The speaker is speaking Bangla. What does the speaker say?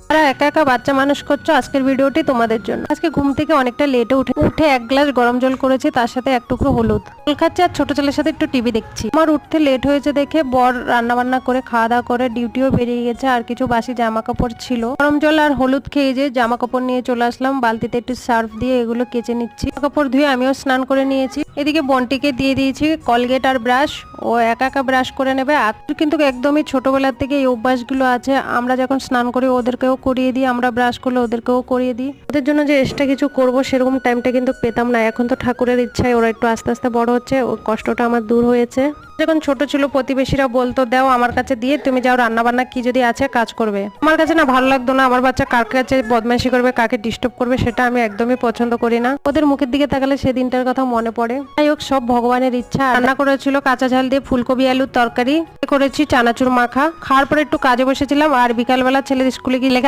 তারা একা একা বাচ্চা মানুষ করছো, আজকের ভিডিওটি তোমাদের জন্য। আজকে ঘুম থেকে অনেকটা লেটে উঠে এক গ্লাস গরম জল করেছি, তার সাথে এক টুকরো হলুদ। জল খাচ্ছি আর ছোট ছেলের সাথে একটু টিভি দেখছি। আমার উঠতে লেট হয়েছে দেখে বর রান্না বান্না করে খাওয়া দাওয়া করে ডিউটিও বেরিয়ে গেছে, আর কিছু বাসি জামা কাপড় ছিল। গরম জল আর হলুদ খেয়ে যে জামা কাপড় নিয়ে চলে আসলাম, বালতিতে একটু সার্ফ দিয়ে এগুলো কেচে নিচ্ছি। জামা কাপড় ধুয়ে আমিও স্নান করে নিয়েছি। এদিকে বন্টিকে দিয়ে দিয়েছি কলগেট আর ব্রাশ, ও একা একা ব্রাশ করে নেবে। আর কিন্তু একদমই ছোটবেলার থেকে এই অভ্যাসগুলো আছে, আমরা যখন স্নান করি ওদেরকেও করিয়ে দিই, আমরা ব্রাশ করলে ওদেরকেও করিয়ে দিই। ওদের জন্য যে এক্সট্রা কিছু করব সেরকম টাইমটা কিন্তু পেতাম না। এখন তো ঠাকুরের ইচ্ছায় ওরা একটু আস্তে আস্তে বড় হচ্ছে, ও কষ্টটা আমার দূর হয়েছে। যখন ছোট ছিল প্রতিবেশীরা বলতো দাও আমার কাছে দিয়ে তুমি যাও রান্না বান্না কি যদি আছে কাজ করবে। আমার কাছে না ভালো লাগতো না, আমার বাচ্চা কার কাছে বদমাইশি করবে, কাকে ডিস্টার্ব করবে, সেটা আমি একদমই পছন্দ করি না। ওদের মুখের দিকে তাকালে সেদিনটার কথা মনে পড়ে। যাই হোক, সব ভগবানের ইচ্ছা। রান্না করেছিল কাঁচা ঝাল দিয়ে ফুলকপি আলুর তরকারি, করেছি চানাচুর মাখা। খাওয়ার পরে একটু কাজে বসেছিলাম, আর বিকালবেলা ছেলের স্কুলে গিয়ে লেগে